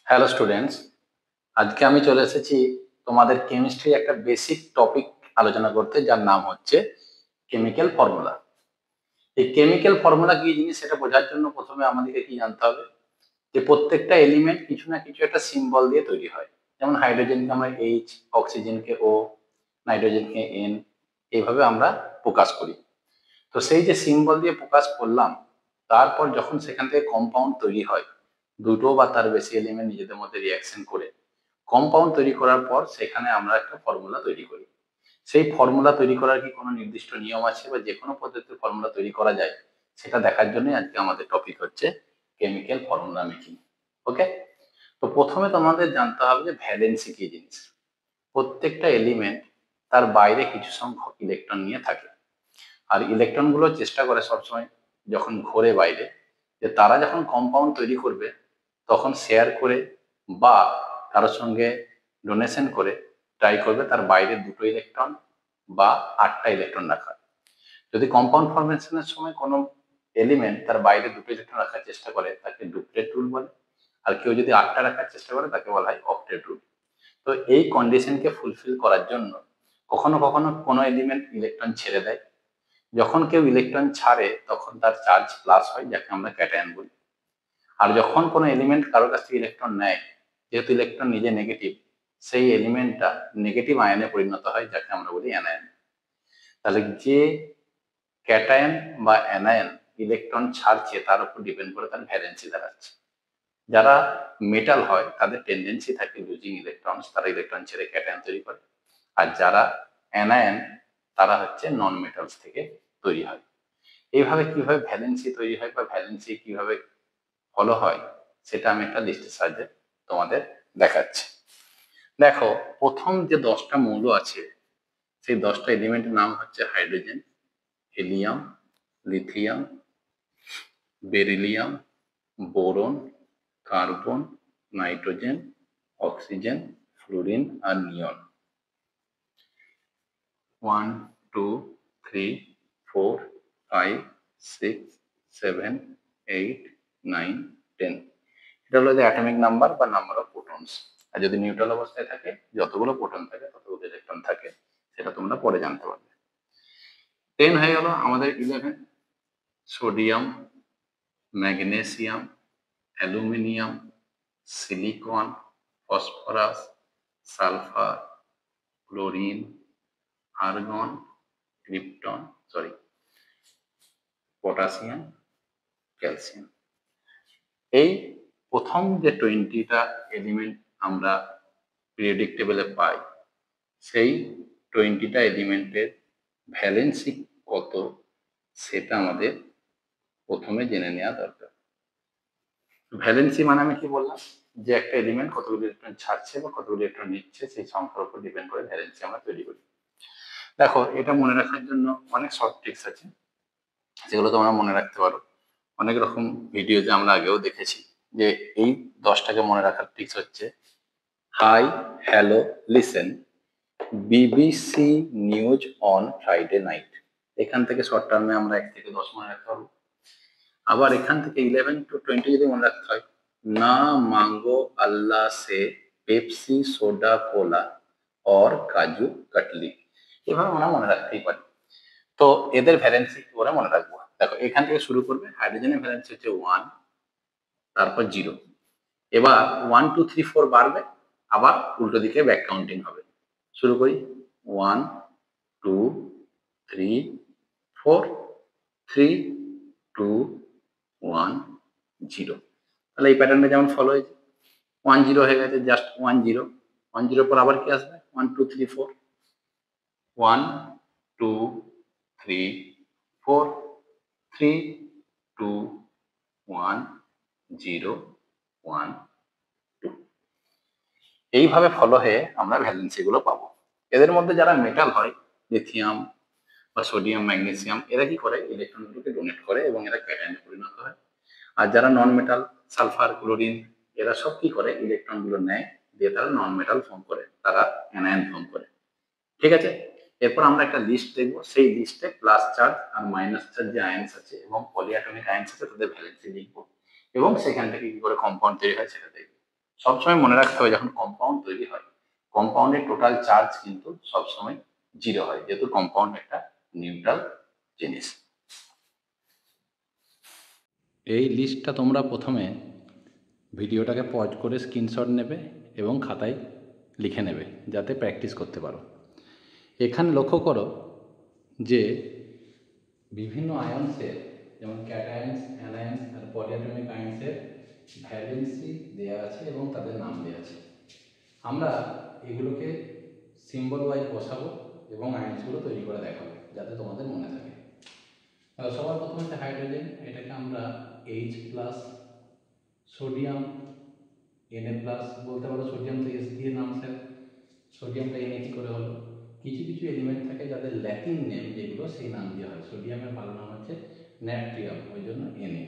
Hello students, আজকে আমি চলে এসেছি তোমাদের কেমিস্ট্রি একটা বেসিক টপিক আলোচনা করতে, যার নাম হচ্ছে কেমিক্যাল ফর্মুলা। এই কেমিক্যাল ফর্মুলা কি জিনিস সেটা বোঝার জন্য প্রথমে আমাদেরকে কি জানতে হবে, যে প্রত্যেকটা এলিমেন্ট কিছু না কিছু একটা সিম্বল দিয়ে তৈরি হয়। যেমন হাইড্রোজেনকে আমরা এইচ, অক্সিজেনকে ও, নাইট্রোজেনকে এন, এইভাবে আমরা প্রকাশ করি। তো সেই যে সিম্বল দিয়ে প্রকাশ করলাম, তারপর যখন সেখান থেকে কম্পাউন্ড তৈরি হয়, দুটো বা তার বেশি এলিমেন্ট নিজেদের মধ্যে রিয়াকশন করে কম্পাউন্ড তৈরি করার পর সেখানে আমরা একটা ফর্মুলা তৈরি করি। সেই ফর্মুলা তৈরি করার কি কোনো নির্দিষ্ট নিয়ম আছে, বা যে কোনো পদ্ধতিতে ফর্মুলা তৈরি করা যায়, সেটা দেখার জন্য আজকে আমাদের টপিক হচ্ছে কেমিক্যাল ফর্মুলা মেকিং। ওকে, তো প্রথমে তোমাদের জানতে হবে যে ভ্যালেন্সি কি জিনিস। প্রত্যেকটা এলিমেন্ট তার বাইরে কিছু সংখ্যক ইলেকট্রন নিয়ে থাকে, আর ইলেকট্রন গুলো চেষ্টা করে সবসময় যখন ঘোরে বাইরে, যে তারা যখন কম্পাউন্ড তৈরি করবে তখন শেয়ার করে বা কারোর সঙ্গে ডোনেশন করে ট্রাই করবে তার বাইরে দুটো ইলেকট্রন বা 8টা ইলেকট্রন রাখা। যদি কম্পাউন্ড ফরমেশনের সময় কোনো এলিমেন্ট তার বাইরে দুটো ইলেকট্রন রাখার চেষ্টা করে তাকে ডুপ্লেট রুল বলে, আর কেউ যদি 8টা রাখার চেষ্টা করে তাকে বলা হয় অক্টেট রুল। তো এই কন্ডিশনকে ফুলফিল করার জন্য কখনো কখনো কোনো এলিমেন্ট ইলেকট্রন ছেড়ে দেয়। যখন কেউ ইলেকট্রন ছাড়ে তখন তার চার্জ প্লাস হয়, যাকে আমরা ক্যাটায়ন বলি। আর যখন কোনো এলিমেন্ট কারোর কাছ থেকে ইলেকট্রন নেয়, যেহেতু ইলেকট্রন নিজে নেগেটিভ, সেই এলিমেন্টটা নেগেটিভ আয়নে পরিণত হয়, যাকে আমরা বলি অ্যানায়ন। তাহলে যে ক্যাটায়ন বা অ্যানায়ন ইলেকট্রন ছাড়ছে তার উপর ডিপেন্ড করে তার ভ্যালেন্সি দাঁড়াচ্ছে। যারা মেটাল হয় তাদের টেন্ডেন্সি থাকে লুজিং ইলেকট্রনস, তারা ইলেকট্রন ছেড়ে ক্যাটায়ন তৈরি করে। আর যারা অ্যানায়ন তারা হচ্ছে নন মেটালস থেকে তৈরি হয়। এইভাবে কিভাবে ভ্যালেন্সি তৈরি হয় বা ভ্যালেন্সি কিভাবে ফলো হয়, সেটা আমি একটা লিস্টের সাহায্যে তোমাদের দেখাচ্ছি। দেখো, প্রথম যে 10টা মৌল আছে সেই 10টা এলিমেন্টের নাম হচ্ছে hydrogen, helium, lithium, beryllium, boron, carbon, nitrogen, oxygen, fluorine আর নিয়ন। 1, 2, 3, 4, 5, 6, 7, 8, 9, 10। এটা হলো যে অ্যাটমিক নাম্বার বা নাম্বার অফ প্রোটনস। আর যদি নিউট্রাল অবস্থায় থাকে, যতগুলো প্রোটন থাকে ততগুলো ইলেকট্রন থাকে, সেটা তোমরা পরে জানতে পারবে। 10 হয়ে গেল আমাদের 11। Sodium, magnesium, aluminium, silicon, phosphorus, sulphur, chlorine, argon, krypton, potassium, calcium. এই প্রথম যে 20টা এলিমেন্ট আমরা পিরিয়ডিক টেবিলে পাই, সেই 20টা এলিমেন্টের ভ্যালেন্সি কত সেটা আমাদের প্রথমে জেনে নেওয়া দরকার। ভ্যালেন্সি মানে আমি কি বললাম, যে একটা এলিমেন্ট কতগুলো ইলেকট্রন ছাড়ছে বা কতগুলো ইলেকট্রন নিচ্ছে সেই সংখ্যার উপর ডিপেন্ড করে ভ্যালেন্সি আমরা তৈরি করি। দেখো, এটা মনে রাখার জন্য অনেক শর্ট ট্রিক্স আছে, যেগুলো তোমরা মনে রাখতে পারো। অনেক রকম ভিডিওতে আমরা আগেও দেখেছি যে এই 10টাকে মনে রাখার ট্রিক্স হচ্ছে: hi, hello, listen, BBC news on Friday night. এখান থেকে শর্ট টার্মে আমরা 1 থেকে 10 মনে রাখতে পারবো। আবার এখান থেকে 11 to 20 যদি মনে রাখতে হয়, না মাঙ্গো আল্লাহ সে পেপসি সোডা কোলা और কাজু কাটলি। এভাবে আমরা মনে রাখতেই পারি। তো এদের ভ্যালেন্সি কি করে মনে রাখবো? দেখো, এখান থেকে শুরু করবে। হাইড্রোজেনের ভ্যালেন্সি হচ্ছে 1, তারপর 0। এবার 1, 2, 3, 4 বাড়বে, আবার উল্টো দিকে ব্যাক কাউন্টিং হবে। শুরু করি। 1, 2, 3, 4, 3, 2, 1, 0। তাহলে এই প্যাটার্নটা যেমন ফলো হয়েছে, 1, 0 হয়ে গেছে, জাস্ট 1, 0। 1, 0 পর আবার কি আসবে? 1, 2, 3, 4। 1, 2, 3, 4, 3, 2, 1, 0, 1, 2। এইভাবে ফলো হয়ে আমরা ভ্যালেন্সি গুলো পাবো। এদের মধ্যে যারা মেটাল হয়, লিথিয়াম বা সোডিয়াম, ম্যাগনেসিয়াম, এরা কি করে? ইলেকট্রনগুলোকে ডোনেট করে এবং এরা ক্যাটায়নে পরিণত হয়। আর যারা নন মেটাল, সালফার, ক্লোরিন, এরা সব কি করে? ইলেকট্রন গুলো নেয়, দিয়ে তারা নন মেটাল ফর্ম করে, তারা অ্যানায়ন ফর্ম করে। ঠিক আছে, এরপর আমরা একটা লিস্ট দেখবো। সেই লিস্টে প্লাস চার্জ আর মাইনাস চার্জ যে আয়ন্স আছে এবং পলিঅ্যাটমিক আয়ন্স আছে তাদের ভ্যালেন্সি লিখবো, এবং সেখান থেকে কি করে কম্পাউন্ড তৈরি হয় সেটা দেখবো। সবসময় মনে রাখতে হবে যখন কম্পাউন্ড তৈরি হয়, কম্পাউন্ডের টোটাল চার্জ কিন্তু সবসময় 0 হয়, যেহেতু কম্পাউন্ড একটা নিউট্রাল জিনিস। এই লিস্টটা তোমরা প্রথমে ভিডিওটাকে পজ করে স্ক্রিনশট নেবে এবং খাতায় লিখে নেবে যাতে প্র্যাকটিস করতে পারো। এখানে লক্ষ্য করো যে বিভিন্ন আয়ন্সের, যেমন ক্যাটায়ন্স, অ্যানায়ন্স আর পলিঅ্যাটমিক আয়ন্সের ভ্যালেন্সি দেওয়া আছে এবং তাদের নাম দেওয়া আছে। আমরা এগুলোকে সিম্বল ওয়াইজ বসাবো এবং আয়ন্সগুলো তৈরি করে দেখাবো যাতে তোমাদের মনে থাকে। সবার প্রথমে হচ্ছে হাইড্রোজেন, এটাকে আমরা H plus, sodium Na plus বলতে পারো। সোডিয়াম তো S দিয়ে নাম, স্যার সোডিয়ামটা Na কি করে হলো? কিছু কিছু এলিমেন্ট থাকে যাদের ল্যাটিন নেম যেগুলো সেই নাম দেওয়া হয়। সোডিয়ামের ভালো নাম হচ্ছে ন্যাট্রিয়াম, ওই জন্য Na।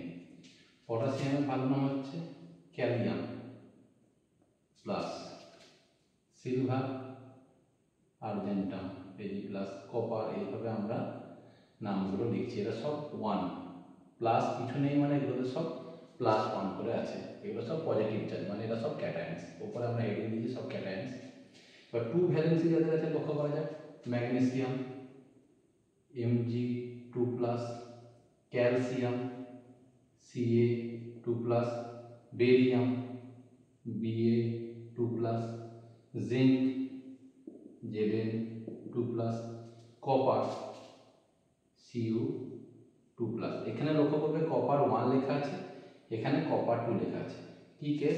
পটাশিয়ামের ভালো নাম হচ্ছে ক্যালিয়াম plus, silver Argentum Ag plus, copper, এইভাবে আমরা নামগুলো লিখছি। এরা সব 1 প্লাস, কিছু নেই মানে এগুলোতে সব +1 করে আছে। এগুলো সব পজিটিভ চার্জ, মানে এরা সব ক্যাটায়ন্স। উপরে আমরা হেডিং দিয়েছি সব ক্যাটায়ন্স। এবার 2 ভ্যালেন্সি যাদের আছে লক্ষ্য করা যায়, magnesium Mg2+, calcium Ca2+, barium Ba2+, zinc Zn2+, copper Cu2+। এখানে লক্ষ্য করবে কপার 1 লেখা আছে, এখানে কপার 2 লেখা আছে। কি কেস?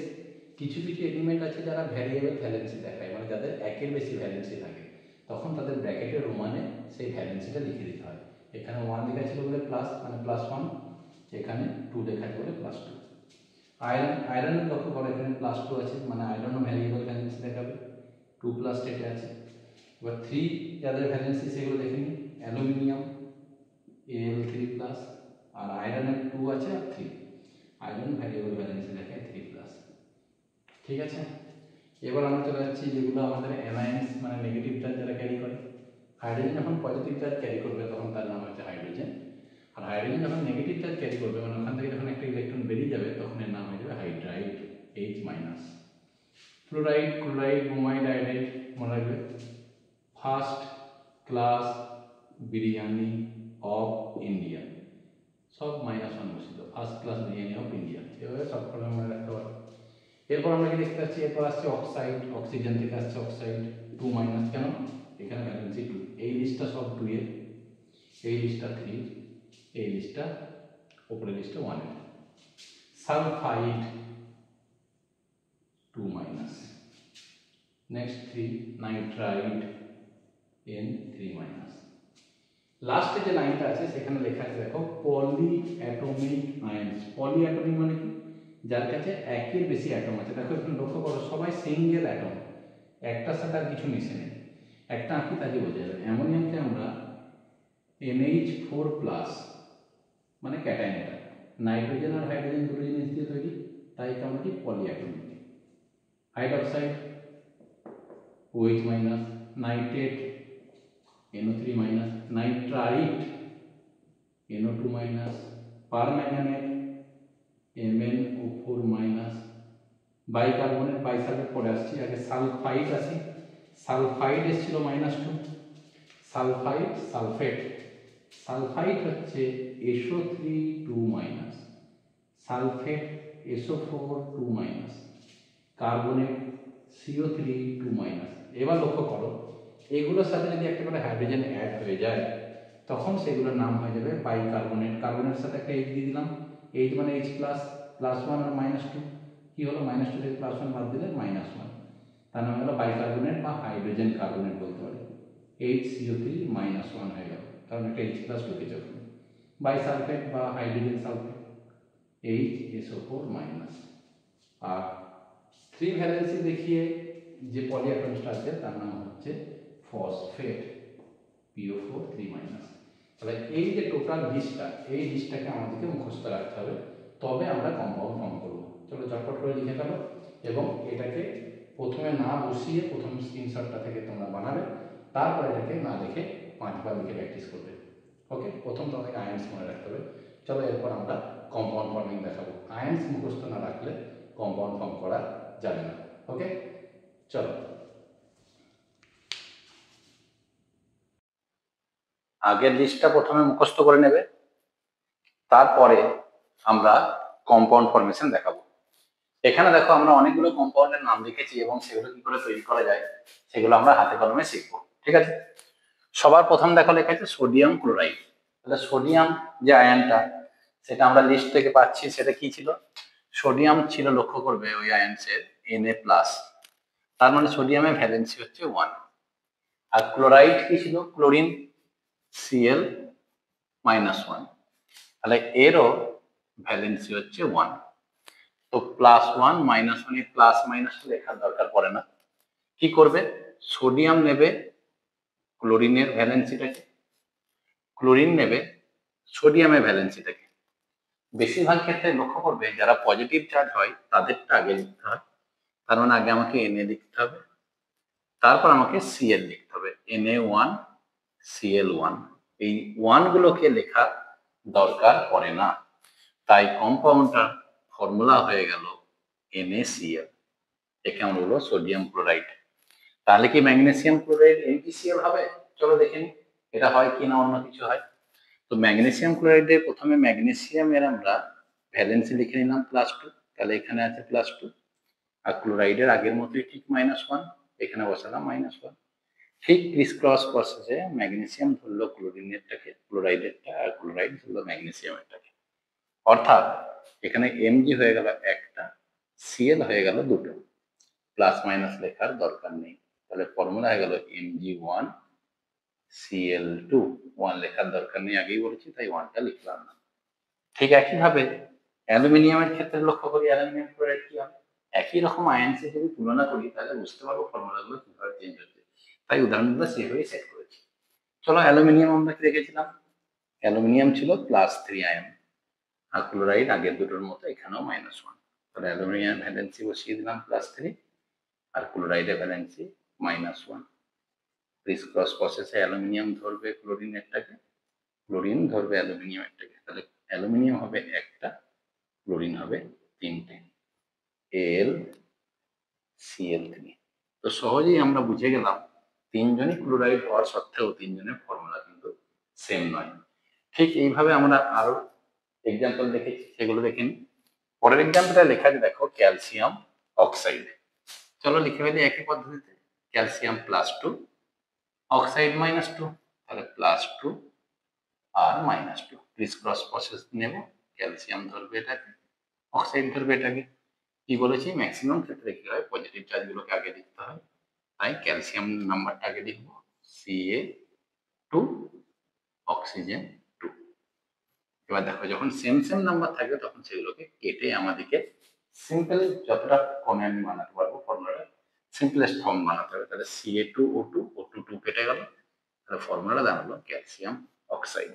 কিছু কিছু এলিমেন্ট আছে যারা ভ্যারিয়েবল ভ্যালেন্সি দেখায়, মানে যাদের একের বেশি ভ্যালেন্সি থাকে, তখন তাদের ব্র্যাকেটের রোমানে সেই ভ্যালেন্সিটা লিখে দিতে হয়। এখানে 1 লেখা ছিল বলে প্লাস, মানে +1, এখানে 2 লেখা আছে বলে +2। আয়রনের লক্ষ্য করো এখানে +2 আছে, মানে আয়রনও ভ্যারিয়েবল ভ্যালেন্সি দেখাবে, 2+ স্টেটে আছে। এবার 3 যাদের ভ্যালেন্সি সেগুলো দেখে নিই। অ্যালুমিনিয়াম Al3+, আর আয়রনের 2 আছে আর 3, আয়রন ভ্যারিয়েবল ভ্যালেন্সি দেখায় 3+। ঠিক আছে, এবার আমরা চলে যাচ্ছি যেগুলো আমাদের অ্যানায়ন্স, মানে নেগেটিভ চার্জ যারা ক্যারি করে। হাইড্রোজেন যখন পজিটিভ চার্জ ক্যারি করবে তখন তার নাম হচ্ছে হাইড্রোজেন, আর হাইড্রোজেন যখন নেগেটিভ চার্জ ক্যারি করবে, মানে ওখান থেকে যখন একটা ইলেকট্রন বেরিয়ে যাবে, তখন এর নাম হয়ে যাবে hydride, H-। Fluoride, chloride, bromide, iodide মনে রাখবে। First class biryani of India, সব -1 বসিত, first class biryani of India, এভাবে সব করে মনে রাখতে পারো। এরপর আমরা কি দেখতে পাচ্ছি, এরপর আসছে অক্সাইড, অক্সিজেন থেকে আসছে অক্সাইড 2-, কেন? এখানে ভ্যালেন্সি 2। এই লিস্টটা সব 2 এর, এই লিস্টটা 3, এই লিস্টটা উপরের লিস্টটা 1 এর। Sulphide 2-, next 3 nitride N3-। লাস্টে যে লাইনটা আছে সেখানে লেখা আছে দেখো পলিঅ্যাটমিক আয়ন্স। পলিঅ্যাটমিক মানে কি? যার কাছে একের বেশি অ্যাটম আছে। দেখো একটু লক্ষ্য করো, সবাই সিঙ্গেল অ্যাটম, একটার সাথে আর কিছু মিশে নেই। একটা আঁকি তাহলে বোঝা যাবে। অ্যামোনিয়ামকে আমরা NH4+, মানে ক্যাটায়ন। এটা নাইট্রোজেন আর হাইড্রোজেন দুটো জিনিস দিয়ে তৈরি, তাই আমরা কি polyatomic. Hydroxide OH-, nitrate NO3-, nitrite NO2-, permanganate MnO4-, bicarbonate, bisulphate পরে আসছি, আগে সালফাইড আসি। সালফাইড এসেছিল -2, সালফাইড সালফেট, সালফাইড হচ্ছে SO3 2-, sulphate SO4 2-, carbonate CO3 2-। এবার লক্ষ্য করো, এগুলোর সাথে যদি একটা করে হাইড্রোজেন অ্যাড হয়ে যায় তখন সেগুলোর নাম হয়ে যাবে বাইকার্বনেট। কার্বনের সাথে একটা H দিয়ে দিলাম, H মানে H প্লাস, +1 আর -2, কি হলো? -2 থেকে +1 বাদ দিলে -1, তার নাম হলো বাইকার্বনেট বা হাইড্রোজেন কার্বনেট বলতে পারি। HCO3-1 হয়ে গেল, কারণ একটা H প্লাস ঢুকেছে ওখানে। বাইসালফেট বা হাইড্রোজেন সালফেট HSO4-। আর 3 ভ্যালেন্সি দেখিয়ে যে পলিঅ্যাটমসটা আছে তার নাম হচ্ছে ফসফেট PO4-3-। তাহলে এই যে টোটাল লিস্টটা, এই লিস্টটাকে আমাদেরকে মুখস্থ রাখতে হবে, তবে আমরা কম্পাউন্ড ফর্ম করব। চলো ঝটপট করে লিখে ফেলো, এবং এটাকে প্রথমে না বসিয়ে প্রথম স্ক্রিনশটটা থেকে তোমরা বানাবে, তারপর এটাকে না লিখে 5 বার লিখে প্র্যাকটিস করবে। ওকে, প্রথম তোমাকে আয়ন্স মনে রাখতে হবে। চলো এরপর আমরা কম্পাউন্ড ফর্মিং দেখাবো। আয়ন্স মুখস্থ না রাখলে কম্পাউন্ড ফর্ম করা যাবে না। ওকে, চলো আগের লিস্টটা প্রথমে মুখস্থ করে নেবে, তারপরে আমরা কম্পাউন্ড ফরমেশন দেখাবো। এখানে দেখো আমরা অনেকগুলো কম্পাউন্ডের নাম লিখেছি এবং সেগুলো কি করে তৈরি করা যায় সেগুলো আমরা হাতে কলমে শিখবো, ঠিক আছে। সবার প্রথম দেখো লেখা আছে সোডিয়াম ক্লোরাইড। তাহলে সোডিয়াম যে আয়নটা সেটা আমরা লিস্ট থেকে পাচ্ছি, সেটা কি ছিল? সোডিয়াম ছিল, লক্ষ্য করবে ওই আয়নসের Na+, তার মানে সোডিয়ামের ভ্যালেন্সি হচ্ছে 1। আর ক্লোরাইড কি ছিল? ক্লোরিন, Cl-1, তাহলে এরও ভ্যালেন্সি হচ্ছে 1। তো +1 -1, এই প্লাস মাইনাস লেখার দরকার পড়ে না। কি করবে? সোডিয়াম নেবে ক্লোরিনের ভ্যালেন্সিটাকে, ক্লোরিন নেবে সোডিয়ামের ভ্যালেন্সিটাকে। বেশিরভাগ ক্ষেত্রে লক্ষ্য করবে যারা পজিটিভ চার্জ হয় তাদেরটা আগে লিখতে হয়। তার মানে আগে আমাকে Na লিখতে হবে, তারপর আমাকে Cl লিখতে হবে, Na1 Cl1। এই 1 গুলোকে লেখা দরকার পড়ে না, তাই কম্পাউন্ডটার ফর্মুলা হয়ে গেল NaCl। একে আমরা বলবো সোডিয়াম ক্লোরাইড। তাহলে কি ম্যাগনেসিয়াম ক্লোরাইড NaCl হবে? চলো দেখে নিই এটা হয় কি না অন্য কিছু হয়। তো ম্যাগনেসিয়াম ক্লোরাইডে প্রথমে ম্যাগনেসিয়ামের আমরা ভ্যালেন্সি লিখে নিলাম +2, তাহলে এখানে আছে +2। আর ক্লোরাইডের আগের মতোই ঠিক -1, এখানে বসালাম -1। ঠিক ক্রিস ক্রস প্রসেসে ম্যাগনেসিয়াম ধরলো ক্লোরিনেরটাকে, ক্লোরাইডেরটা, আর ক্লোরাইড ধরলো ম্যাগনেসিয়ামেরটাকে। অর্থাৎ এখানে Mg হয়ে গেল একটা, Cl হয়ে গেল দুটো, প্লাস মাইনাস লেখার দরকার নেই। তাহলে ফর্মুলা হয়ে গেল Mg1 Cl2। 1 লেখার দরকার নেই, আগেই বলেছি, তাই 1টা লিখলাম না। ঠিক একইভাবে অ্যালুমিনিয়ামের ক্ষেত্রে লক্ষ্য করি, অ্যালুমিনিয়াম ক্লোরাইড কি হবে? একই রকম আয়নসে যদি তুলনা করি তাহলে বুঝতে পারবো ফর্মুলাগুলো কিভাবে চেঞ্জ হচ্ছে, তাই উদাহরণগুলো সেভাবেই সেট করেছি। চলো অ্যালুমিনিয়াম আমরা কি রেখেছিলাম? অ্যালুমিনিয়াম ছিল +3 আয়ন, আর ক্লোরাইড আগের দুটোর মতো এখানেও -1। তাহলে অ্যালুমিনিয়াম ভ্যালেন্সি বসিয়ে দিলাম +3, আর ক্লোরাইডের ভ্যালেন্সি -1। ক্রিস ক্রস প্রসেসে অ্যালুমিনিয়াম ধরবে ক্লোরিনেরটাকে, ক্লোরিন ধরবে অ্যালুমিনিয়ামেরটাকে, তাহলে অ্যালুমিনিয়াম হবে একটা, ক্লোরিন হবে তিনটে, Al Cl3। তো সহজেই আমরা বুঝে গেলাম তিনজনই ক্লোরাইড হওয়ার সত্ত্বেও তিনজনের ফর্মুলা কিন্তু সেম নয়। ঠিক এইভাবে আমরা আরো এক্সাম্পল দেখেছি, সেগুলো দেখে নিই। পরের এক্সাম্পলটা লেখা আছে দেখো, ক্যালসিয়াম অক্সাইড। চলো লিখে ফেলি একই পদ্ধতিতে, ক্যালসিয়াম +2, অক্সাইড -2, তাহলে +2 আর -2 ক্রিস ক্রস প্রসেস নেব, ক্যালসিয়াম ধরবে এটাকে, অক্সাইড ধরবে এটাকে। কি বলেছি ম্যাক্সিমাম ক্ষেত্রে কি হয়, পজিটিভ চার্জগুলোকে আগে লিখতে হয়, তাই ক্যালসিয়াম নাম্বারটা আগে লিখবো, Ca2, অক্সিজেন 2। এবার দেখো যখন সেম সেম নাম্বার থাকবে তখন সেগুলোকে কেটে আমাদেরকে সিম্পল যতটা ফর্মে আমি বানাতে পারবো ফর্মুলাটা সিম্পলেস্ট ফর্ম বানাতে হবে। তাহলে Ca2O2, O2 কেটে গেল, তাহলে ফর্মুলাটা দাঁড়ালো ক্যালসিয়াম অক্সাইড।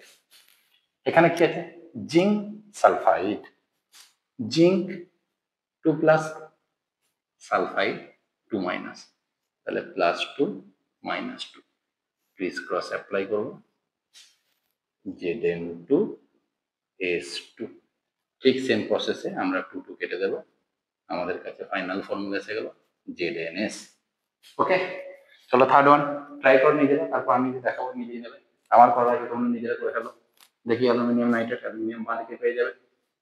এখানে কি আছে? জিঙ্ক সালফাইড, জিঙ্ক 2+, সালফাইড 2-, তাহলে +2 -2 ক্রিস ক্রস অ্যাপ্লাই করবো, Zn2S2। ঠিক সেম প্রসেসে আমরা 2 কেটে দেবো, আমাদের কাছে ফাইনাল ফর্মুলা এসে গেল ZnS। ওকে, চলো থার্ড ওয়ান ট্রাই করো নিজেরা, তারপর আমি দেখাবো নিজেই নেবে। আমার করা আগে তোমরা নিজেরা করে ফেলো দেখি। অ্যালুমিনিয়াম নাইট্রেট, অ্যালুমিনিয়াম বাঁদিকে পেয়ে যাবে,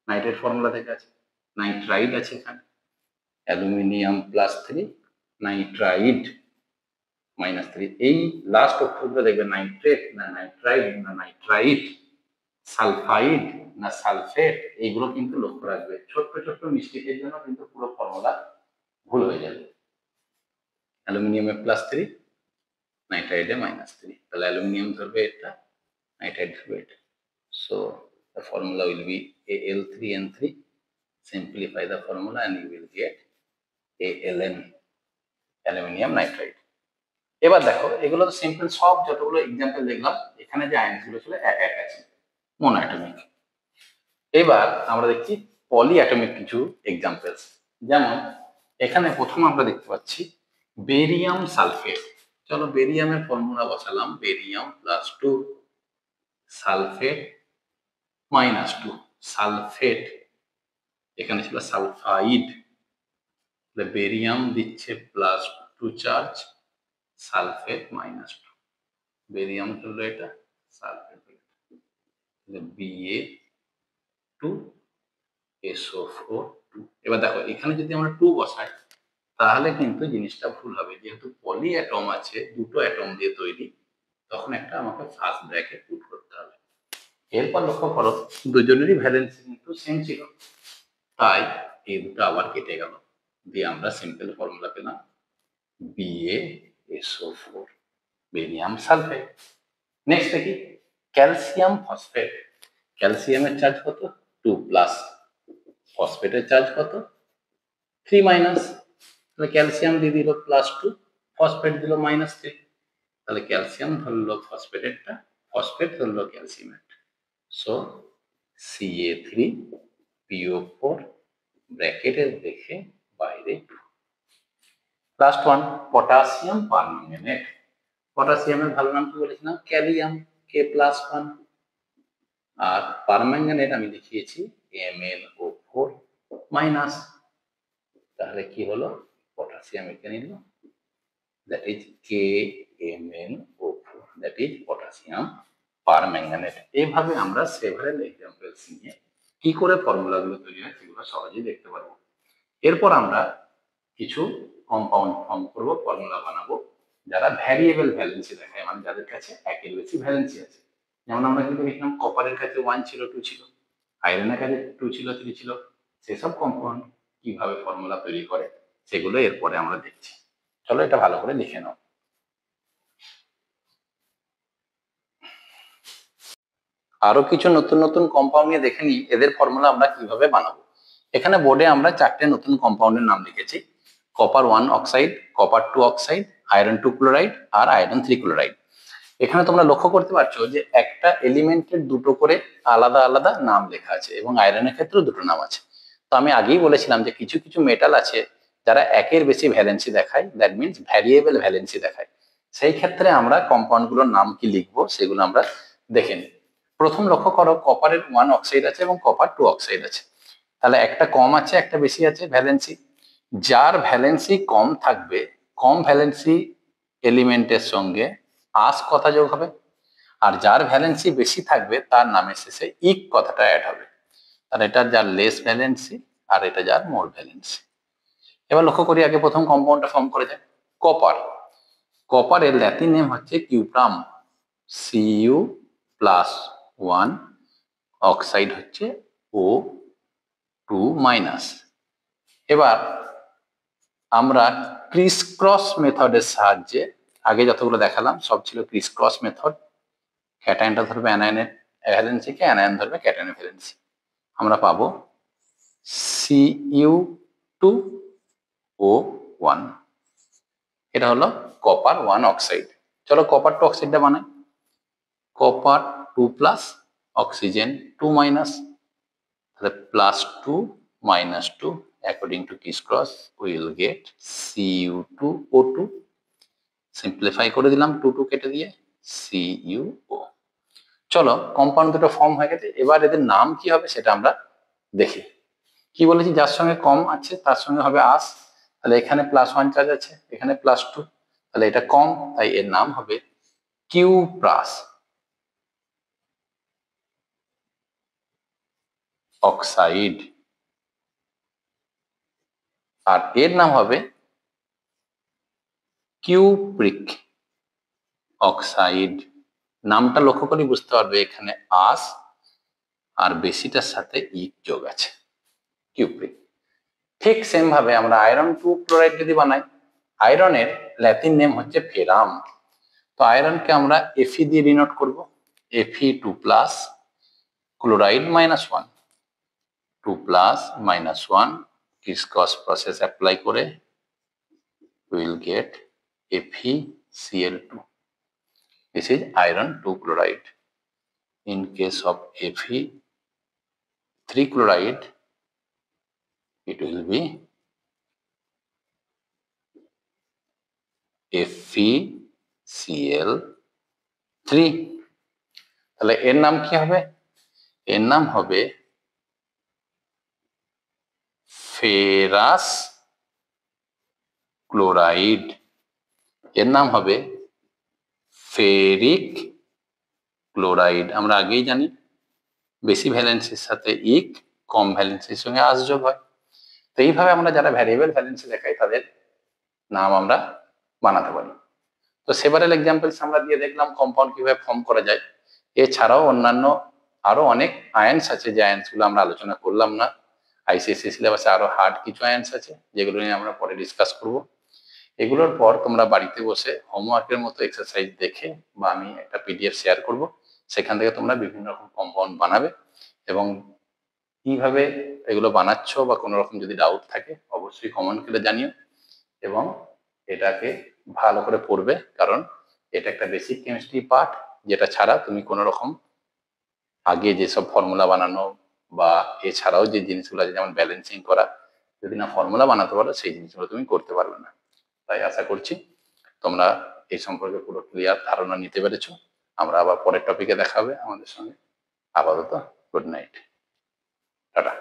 নাইট্রেট ফর্মুলা থেকে আছে, নাইট্রাইড আছে এখানে, অ্যালুমিনিয়াম +3, নাইট্রাইড -3। এই লাস্ট অক্ষরগুলো দেখবে নাইট্রেট না নাইট্রাইড না নাইট্রাইট, সালফাইড না সালফেট, এইগুলো কিন্তু লক্ষ্য রাখবে। ছোট্ট ছোট্ট মিস্টেকের জন্য কিন্তু পুরো ফর্মুলা ভুল হয়ে যাবে। অ্যালুমিনিয়ামে +3, নাইট্রাইডে -3, তাহলে অ্যালুমিনিয়াম ধরবে এটা, নাইট্রাইড ধরবে এটা। So the formula will be Al3N3. Simplify the formula and you will get ALN, aluminium nitride. এবার দেখো এগুলো তো সিম্পল, সব যতগুলো এক্সাম্পল দেখলাম এখানে যে আয়নগুলো ছিল এক এক আছে, মোনোঅ্যাটমিক। এবার আমরা দেখছি পলি অ্যাটমিক কিছু এক্সাম্পলস। যেমন এখানে প্রথম আমরা দেখতে পাচ্ছি বেরিয়াম সালফেট। চলো বেরিয়ামের ফর্মুলা বসালাম, বেরিয়াম +2, সালফেট -2, সালফেট, এখানে ছিল সালফাইড, বেরিয়াম দিচ্ছে +2 চার্জ, সালফেট -2, বেরিয়াম হলো এটা, সালফেট Ba2SO4 2। এবার দেখো এখানে যদি আমরা 2 বসাই তাহলে কিন্তু জিনিসটা ভুল হবে, যেহেতু পলি অ্যাটম আছে, দুটো অ্যাটম দিয়ে তৈরি, তখন একটা আমাকে ফার্স্ট ব্র্যাকেট পুট করতে হবে। এরপর লক্ষ্য করো দুজনেরই ভ্যালেন্সি কিন্তু সেম ছিল, তাই এই দুটো আবার কেটে গেল, দিয়ে আমরা সিম্পল ফর্মুলা পেলাম BaSO4, বেরিয়াম সালফেট। নেক্সট দেখি ক্যালসিয়াম ফসফেট। ক্যালসিয়ামের চার্জ কত? 2+, ফসফেটের চার্জ কত? 3-। তাহলে ক্যালসিয়াম দিয়ে দিল +2, ফসফেট দিল -3, তাহলে ক্যালসিয়াম ধরলো ফসফেটেরটা, ফসফেট ধরলো ক্যালসিয়ামেরটা। সো Ca3PO4 ব্র্যাকেটের দেখে বাইরে। Last one potassium permanganate. পটাশিয়ামের ভালো নাম কি বলেছিলাম? ক্যালিয়াম, K+1। আর পারম্যাঙ্গানেট আমি লিখিয়েছি MnO4-। তাহলে কি হলো? পটাশিয়াম এখানে নিল, that is KMnO4, that is potassium permanganate. এইভাবে আমরা সেভারেল এক্সাম্পলস নিয়ে কি করে ফর্মুলাগুলো তৈরি হয় সেগুলো সহজেই দেখতে পারবো। এরপর আমরা কিছু কম্পাউন্ড ফর্ম করব, ফর্মুলা বানাবো যারা ভ্যারিয়েবল ভ্যালেন্সি দেখায়, মানে যাদের কাছে একের বেশি ভ্যালেন্সি আছে। যেমন আমরা কিন্তু দেখলাম কপারের কাছে 1 ছিল, 2 ছিল, আয়রনের কাছে 2 ছিল, 3 ছিল। সেসব কম্পাউন্ড কিভাবে ফর্মুলা তৈরি করে সেগুলো এরপরে আমরা দেখছি। চলো এটা ভালো করে লিখে নাও। আরো কিছু নতুন নতুন কম্পাউন্ড নিয়ে দেখে নিই এদের ফর্মুলা আমরা কিভাবে বানাবো। এখানে বোর্ডে আমরা 4টে নতুন কম্পাউন্ডের নাম লিখেছি, copper 1 oxide, copper 2 oxide, iron 2 chloride আর iron 3 ক্লোরাইড। এখানে তোমরা লক্ষ্য করতে পারছো যে একটা এলিমেন্টের দুটো করে আলাদা আলাদা নাম লেখা আছে, এবং আয়রনের ক্ষেত্রেও দুটো নাম আছে। তো আমি আগেই বলেছিলাম যে কিছু কিছু মেটাল আছে যারা একের বেশি ভ্যালেন্সি দেখায়, দ্যাট মিনস ভ্যারিয়েবল ভ্যালেন্সি দেখায়। সেই ক্ষেত্রে আমরা কম্পাউন্ডগুলোর নাম কি লিখবো সেগুলো আমরা দেখে নিই। প্রথম লক্ষ্য করো কপারের 1 অক্সাইড আছে এবং copper 2 অক্সাইড আছে, তাহলে একটা কম আছে একটা বেশি আছে ভ্যালেন্সি। যার ভ্যালেন্সি কম থাকবে, কম ভ্যালেন্সি এলিমেন্টের সঙ্গে আস কথা যোগ হবে, আর যার ভ্যালেন্সি বেশি থাকবে তার নামের শেষে ইক কথাটা অ্যাড হবে। তাহলে এটা যার লেস ভ্যালেন্সি আর এটা যার মোর ভ্যালেন্সি। এবার লক্ষ্য করি আগে প্রথম কম্পাউন্ডটা ফর্ম করে যায় কপার। কপারের ল্যাটিন নেম হচ্ছে কিউপ্রাম, Cu+1, অক্সাইড হচ্ছে O2-। এবার আমরা ক্রিস ক্রস মেথডের সাহায্যে, আগে যতগুলো দেখালাম সব ছিল ক্রিস ক্রস মেথড, ক্যাটায়নটা ধরবে অ্যানায়নের ভ্যালেন্সিকে, অ্যানায়ন ধরবে ক্যাটায়নের ভ্যালেন্সি। আমরা পাবো Cu2O1, এটা হলো copper 1 অক্সাইড। চলো copper 2 অক্সাইডটা বানাই। copper 2+, অক্সিজেন 2-, তাহলে +2 -2, according to Criss cross we will get Cu2O2। Simplify করে দিলাম 2 2 কেটে দিয়ে CuO। চলো কম্পাউন্ড দুটো ফর্ম হয়ে গেছে, এবার এদের নাম কি হবে সেটা আমরা দেখি। কি বলেছি, যার সঙ্গে কম আছে তার সঙ্গে হবে আস, তাহলে এখানে +1 চার্জ আছে, এখানে +2, তাহলে এটা কম, তাই এর নাম হবে Q+ অক্সাইড, আর এর নাম হবে কিউপ্রিক অক্সাইড। নামটা লক্ষ্য করে বুঝতে পারবে এখানে আস আর বেশিটার সাথে ইক যোগ আছে, কিউপ্রিক। ঠিক সেম ভাবে আমরা iron 2 ক্লোরাইড যদি বানাই, আয়রনের ল্যাটিন নেম হচ্ছে ফেরাম। তো আয়রনকে আমরা Fe দিয়ে ডিনোট করব, Fe2+, chloride -1, 2+, -1, Chris cross process apply করে we will get FeCl2. This is iron 2 chloride. In case of Fe3 chloride, it will be FeCl3। তাহলে এর নাম কি হবে? এর নাম হবে ফেরাস ক্লোরাইড, এর নাম হবে ফেরিক ক্লোরাইড। আমরা আগেই জানি বেশি ভ্যালেন্সির সাথে ইক, কম ভ্যালেন্সির সঙ্গে আস যোগ হয়। তো এইভাবে আমরা যারা ভ্যারিয়েবল ভ্যালেন্সি দেখাই তাদের নাম আমরা বানাতে পারি। তো সেভারেল এক্সাম্পলস আমরা দিয়ে দেখলাম কম্পাউন্ড কিভাবে ফর্ম করা যায়। এছাড়াও অন্যান্য আরো অনেক আয়ন্স আছে, যে আয়ন্স গুলো আমরা আলোচনা করলাম না। আইসিএসসি সিলেবাসে আরো হার্ড কিছু আয়ন্স আছে যেগুলো নিয়ে আমরা পরে ডিসকাস করব। এগুলোর পর তোমরা বাড়িতে বসে হোমওয়ার্কের মতো এক্সারসাইজ দেখে বা আমি একটা পিডিএফ শেয়ার করব, সেখান থেকে তোমরা বিভিন্ন রকম কম্পাউন্ড বানাবে এবং কিভাবে এগুলো বানাচ্ছ বা কোনো রকম যদি ডাউট থাকে অবশ্যই কমেন্ট করে জানিও এবং এটাকে ভালো করে পড়বে, কারণ এটা একটা বেসিক কেমিস্ট্রি পার্ট, যেটা ছাড়া তুমি কোনো রকম আগে যেসব ফর্মুলা বানানো বা এছাড়াও যে জিনিসগুলো আছে যেমন ব্যালেন্সিং করা, যদি না ফর্মুলা বানাতে পারো সেই জিনিসগুলো তুমি করতে পারবে না। তাই আশা করছি তোমরা এই সম্পর্কে পুরো ক্লিয়ার ধারণা নিতে পেরেছো। আমরা আবার পরের টপিকে দেখা হবে আমাদের সঙ্গে। আপাতত গুড নাইট, টাটা।